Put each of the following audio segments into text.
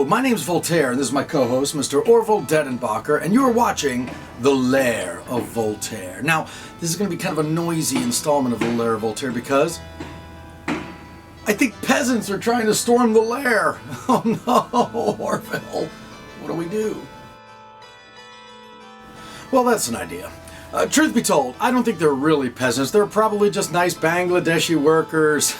my name's Voltaire, and this is my co-host, Mr. Orville Dedenbacher, and you are watching The Lair of Voltaire. Now, this is going to be kind of a noisy installment of The Lair of Voltaire because I think peasants are trying to storm the lair. Oh no, Orville, what do we do? Well, that's an idea. Truth be told, I don't think they're really peasants. They're probably just nice Bangladeshi workers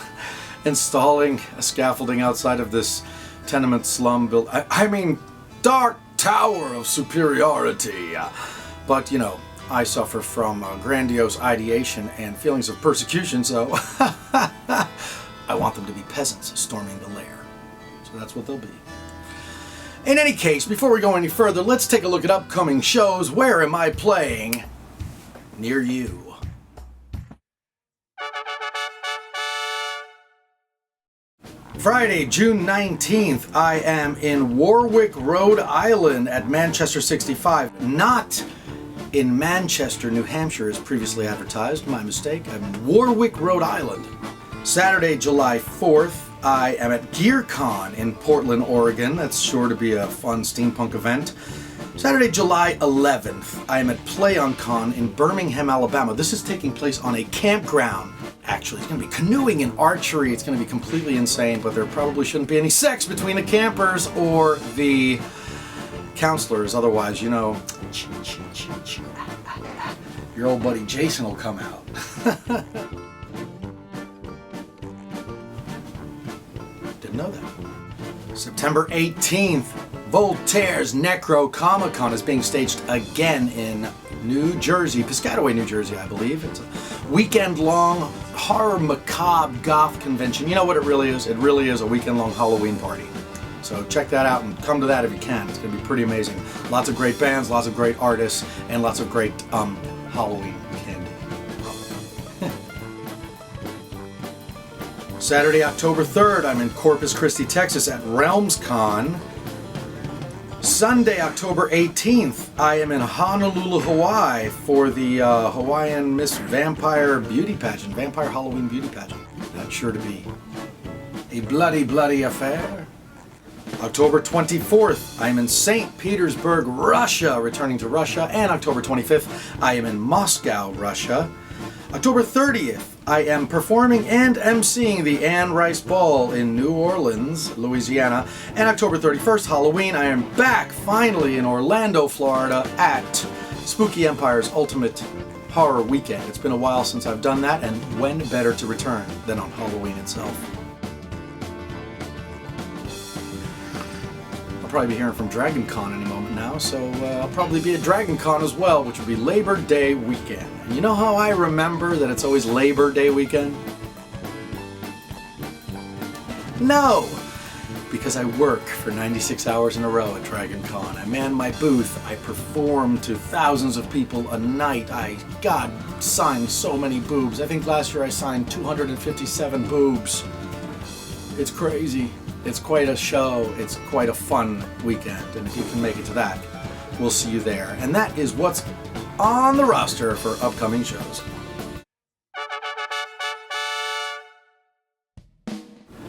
installing a scaffolding outside of this tenement slum built. I mean, dark tower of superiority. But, you know, I suffer from grandiose ideation and feelings of persecution, so I want them to be peasants storming the lair. So that's what they'll be. In any case, before we go any further, let's take a look at upcoming shows. Where am I playing near you? Friday, June 19th, I am in Warwick, Rhode Island at Manchester 65. Not in Manchester, New Hampshire as previously advertised. My mistake. I'm in Warwick, Rhode Island. Saturday, July 4th, I am at GearCon in Portland, Oregon. That's sure to be a fun steampunk event. Saturday, July 11th, I am at PlayOnCon in Birmingham, Alabama. This is taking place on a campground. Actually, it's going to be canoeing and archery. It's going to be completely insane, but there probably shouldn't be any sex between the campers or the counselors. Otherwise, you know, your old buddy Jason will come out. Didn't know that. September 18th, Voltaire's Necro Comic Con is being staged again in New Jersey, Piscataway, New Jersey, I believe. It's a weekend-long horror macabre goth convention. You know what it really is? It really is a weekend-long Halloween party. So check that out and come to that if you can. It's going to be pretty amazing. Lots of great bands, lots of great artists, and lots of great Halloween candy. Saturday, October 3rd, I'm in Corpus Christi, Texas at RealmsCon. Sunday, October 18th, I am in Honolulu, Hawaii for the Hawaiian Miss Vampire Beauty Pageant, Vampire Halloween Beauty Pageant. That's sure to be a bloody, bloody affair. October 24th, I am in St. Petersburg, Russia, returning to Russia. And October 25th, I am in Moscow, Russia. October 30th, I am performing and emceeing the Anne Rice Ball in New Orleans, Louisiana. And October 31st, Halloween, I am back finally in Orlando, Florida at Spooky Empire's Ultimate Horror Weekend. It's been a while since I've done that, and when better to return than on Halloween itself. I'll probably be hearing from Dragon Con any moment now, so I'll probably be at Dragon Con as well, which will be Labor Day weekend. And you know how I remember that it's always Labor Day weekend? No! Because I work for 96 hours in a row at Dragon Con. I man my booth, I perform to thousands of people a night. God, signed so many boobs. I think last year I signed 257 boobs. It's crazy. It's quite a show. It's quite a fun weekend. And if you can make it to that, we'll see you there. And that is what's on the roster for upcoming shows.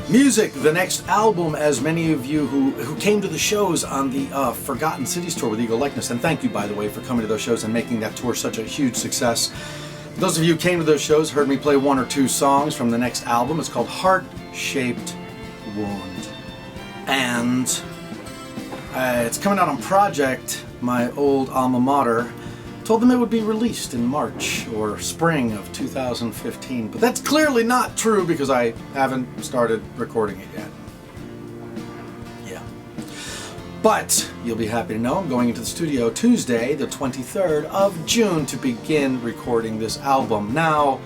Music, the next album, as many of you who came to the shows on the Forgotten Cities tour with Eagle Likeness, and thank you, by the way, for coming to those shows and making that tour such a huge success. Those of you who came to those shows heard me play one or two songs from the next album. It's called Heart-Shaped Wound. And it's coming out on Project, my old alma mater. Told them it would be released in March or spring of 2015. But that's clearly not true because I haven't started recording it yet. Yeah. But you'll be happy to know I'm going into the studio Tuesday, the 23rd of June, to begin recording this album. Now,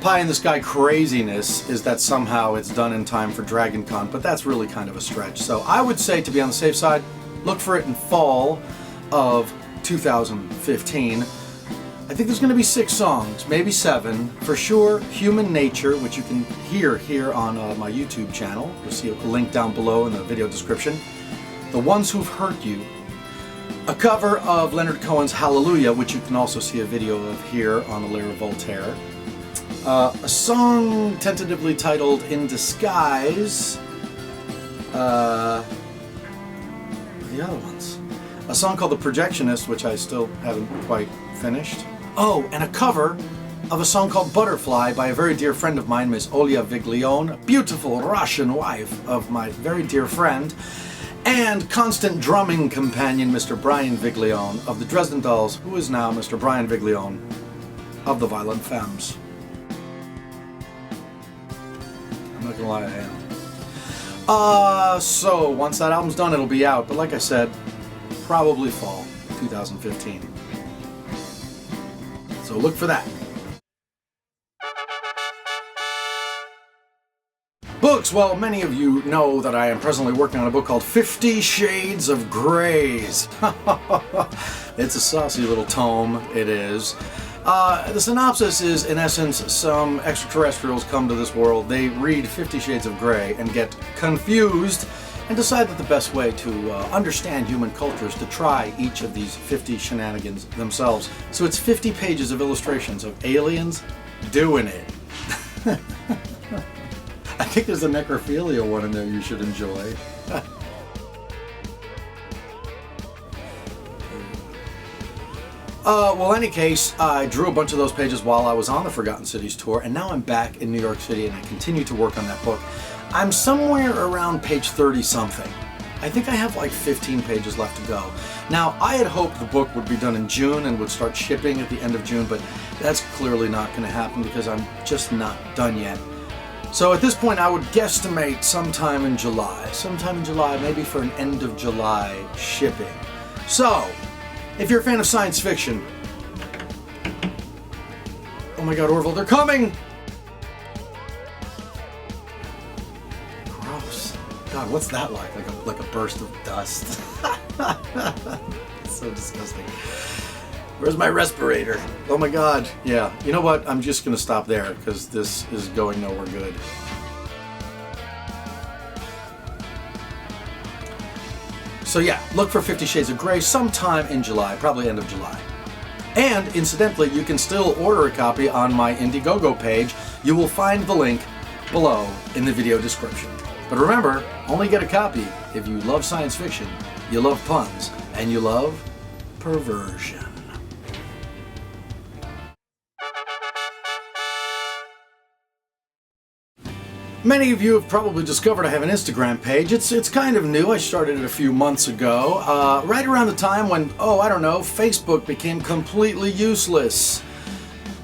pie in the sky craziness is that somehow it's done in time for Dragon Con, but that's really kind of a stretch. So I would say, to be on the safe side, look for it in fall of 2015. I think there's going to be 6 songs, maybe 7. For sure, Human Nature, which you can hear here on my YouTube channel. You'll see a link down below in the video description. The Ones Who've Hurt You. A cover of Leonard Cohen's Hallelujah, which you can also see a video of here on The Lair of Voltaire. A song tentatively titled In Disguise, the other ones? A song called The Projectionist, which I still haven't quite finished. Oh, and a cover of a song called Butterfly by a very dear friend of mine, Miss Olya Viglione, beautiful Russian wife of my very dear friend, and constant drumming companion, Mr. Brian Viglione of the Dresden Dolls, who is now Mr. Brian Viglione of the Violent Femmes. I'm not gonna lie, I am. So once that album's done, it'll be out, but like I said, probably fall 2015. So look for that. Books. Well, many of you know that I am presently working on a book called 50 Shades of Greys. It's a saucy little tome, it is. The synopsis is, in essence, some extraterrestrials come to this world, they read 50 Shades of Grey and get confused and decide that the best way to understand human culture is to try each of these 50 shenanigans themselves. So it's 50 pages of illustrations of aliens doing it. I think there's a necrophilia one in there you should enjoy. Well, in any case, I drew a bunch of those pages while I was on the Forgotten Cities tour, and now I'm back in New York City and I continue to work on that book. I'm somewhere around page 30-something. I think I have like 15 pages left to go. Now, I had hoped the book would be done in June and would start shipping at the end of June, but that's clearly not going to happen because I'm just not done yet. So at this point, I would guesstimate sometime in July, maybe for an end of July shipping. So, if you're a fan of science fiction, oh my God, Orville, they're coming! Gross. God, what's that like? Like a burst of dust. So disgusting. Where's my respirator? Oh my God. Yeah, you know what? I'm just gonna stop there because this is going nowhere good. So yeah, look for 50 Shades of Grey sometime in July, probably end of July. And incidentally, you can still order a copy on my Indiegogo page. You will find the link below in the video description. But remember, only get a copy if you love science fiction, you love puns, and you love perversion. Many of you have probably discovered I have an Instagram page. It's kind of new. I started it a few months ago, right around the time when, Facebook became completely useless.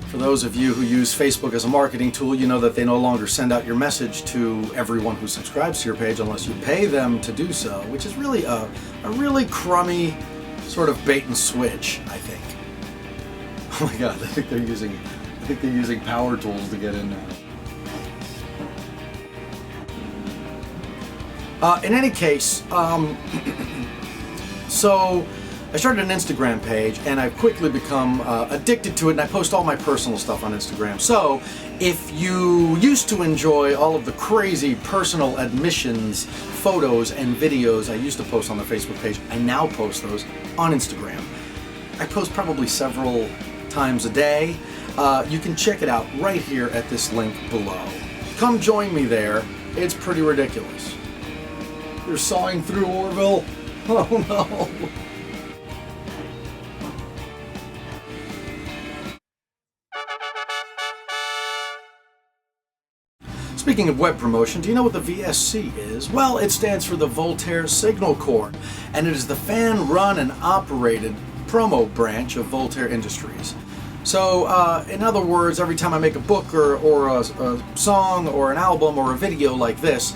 For those of you who use Facebook as a marketing tool, you know that they no longer send out your message to everyone who subscribes to your page unless you pay them to do so, which is really a really crummy sort of bait and switch, I think. Oh my God, I think they're using power tools to get in now. In any case, so I started an Instagram page and I've quickly become addicted to it, and I post all my personal stuff on Instagram. So if you used to enjoy all of the crazy personal admissions, photos and videos I used to post on the Facebook page, I now post those on Instagram. I post probably several times a day. You can check it out right here at this link below. Come join me there. It's pretty ridiculous. They're sawing through Orville. Oh no. Speaking of web promotion, do you know what the VSC is? Well, it stands for the Voltaire Signal Corps, and it is the fan-run and operated promo branch of Voltaire Industries. So, in other words, every time I make a book or a song or an album or a video like this,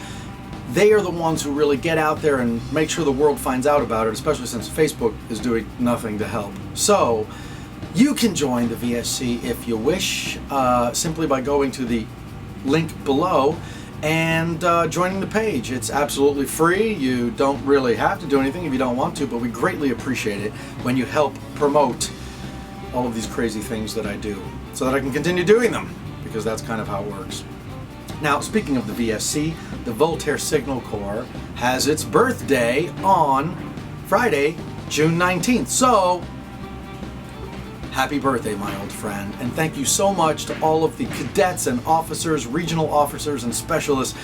they are the ones who really get out there and make sure the world finds out about it, especially since Facebook is doing nothing to help. So, you can join the VSC if you wish, simply by going to the link below and joining the page. It's absolutely free. You don't really have to do anything if you don't want to, but we greatly appreciate it when you help promote all of these crazy things that I do so that I can continue doing them, because that's kind of how it works. Now, speaking of the VSC, the Voltaire Signal Corps has its birthday on Friday, June 19th. So, happy birthday, my old friend. And thank you so much to all of the cadets and officers, regional officers and specialists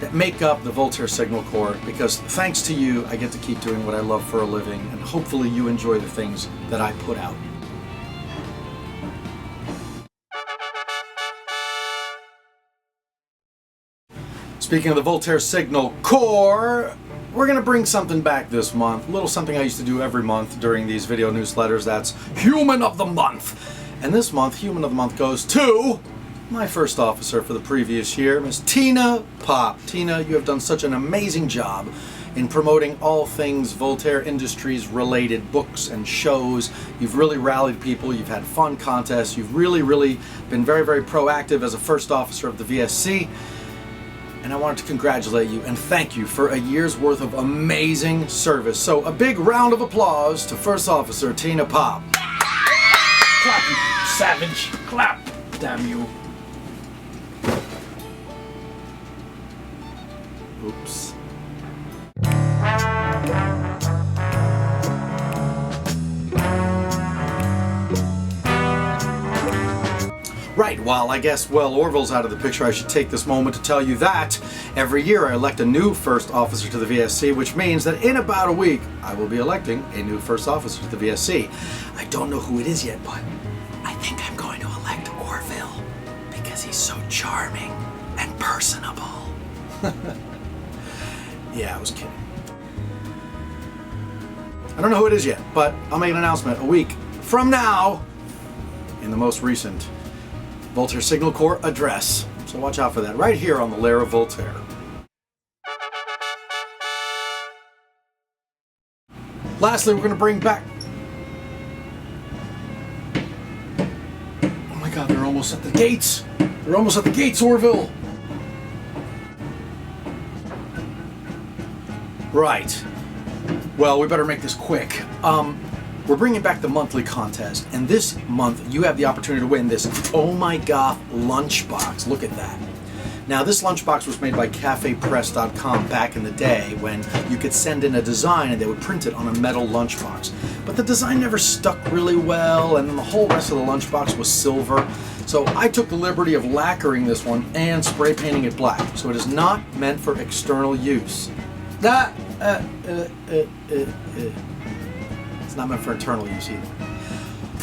that make up the Voltaire Signal Corps, because thanks to you, I get to keep doing what I love for a living, and hopefully you enjoy the things that I put out. Speaking of the Voltaire Signal Corps, we're going to bring something back this month. A little something I used to do every month during these video newsletters. That's Human of the Month. And this month, Human of the Month goes to my first officer for the previous year, Miss Tina Pop. Tina, you have done such an amazing job in promoting all things Voltaire Industries related books and shows. You've really rallied people. You've had fun contests. You've really been very proactive as a first officer of the VSC. And I wanted to congratulate you and thank you for a year's worth of amazing service. So a big round of applause to First Officer Tina Pop. Clap, you savage. Clap, damn you. Oops. Right, well, I guess, Orville's out of the picture. I should take this moment to tell you that every year I elect a new first officer to the VSC, which means that in about a week, I will be electing a new first officer to the VSC. I don't know who it is yet, but I think I'm going to elect Orville because he's so charming and personable. Yeah, I was kidding. I don't know who it is yet, but I'll make an announcement a week from now in the most recent Voltaire Signal Corps address. So watch out for that right here on the Lair of Voltaire. Lastly, we're going to bring back... Oh my God, they're almost at the gates. They're almost at the gates, Orville. Right. Well, we better make this quick. We're bringing back the monthly contest, and this month you have the opportunity to win this Oh My Goth lunchbox. Look at that. Now, this lunchbox was made by cafepress.com back in the day when you could send in a design and they would print it on a metal lunchbox. But the design never stuck really well, and then the whole rest of the lunchbox was silver. So I took the liberty of lacquering this one and spray painting it black. So it is not meant for external use. It's not meant for internal use either.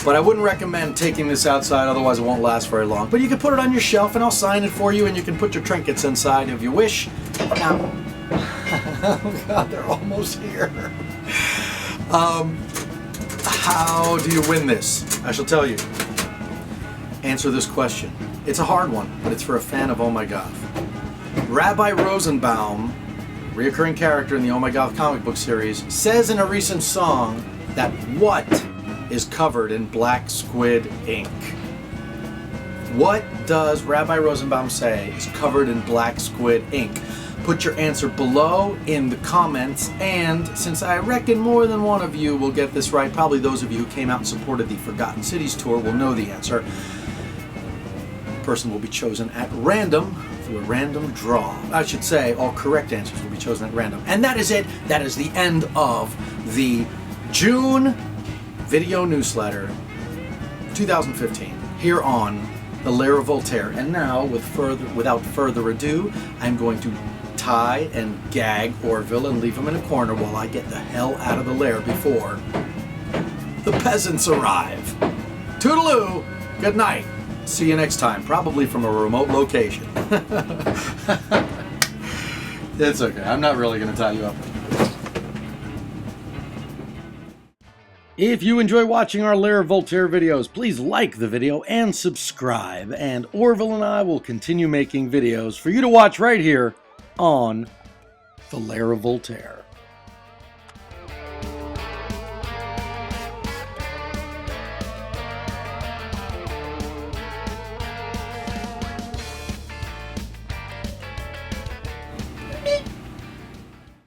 But I wouldn't recommend taking this outside, otherwise it won't last very long. But you can put it on your shelf and I'll sign it for you, and you can put your trinkets inside if you wish. Now, oh God, they're almost here. How do you win this? I shall tell you. Answer this question. It's a hard one, but it's for a fan of Oh My Goth. Rabbi Rosenbaum, reoccurring character in the Oh My Goth comic book series, says in a recent song that what is covered in black squid ink? What does Rabbi Rosenbaum say is covered in black squid ink? Put your answer below in the comments, and since I reckon more than one of you will get this right, probably those of you who came out and supported the Forgotten Cities tour will know the answer. The person will be chosen at random through a random draw. I should say all correct answers will be chosen at random. And that is it. That is the end of the June video newsletter 2015 here on the Lair of Voltaire. And now, without further ado, I'm going to tie and gag Orville and leave him in a corner while I get the hell out of the lair before the peasants arrive. Toodaloo! Good night. See you next time, probably from a remote location. It's okay. I'm not really going to tie you up. If you enjoy watching our Lair of Voltaire videos, please like the video and subscribe. And Orville and I will continue making videos for you to watch right here on the Lair of Voltaire.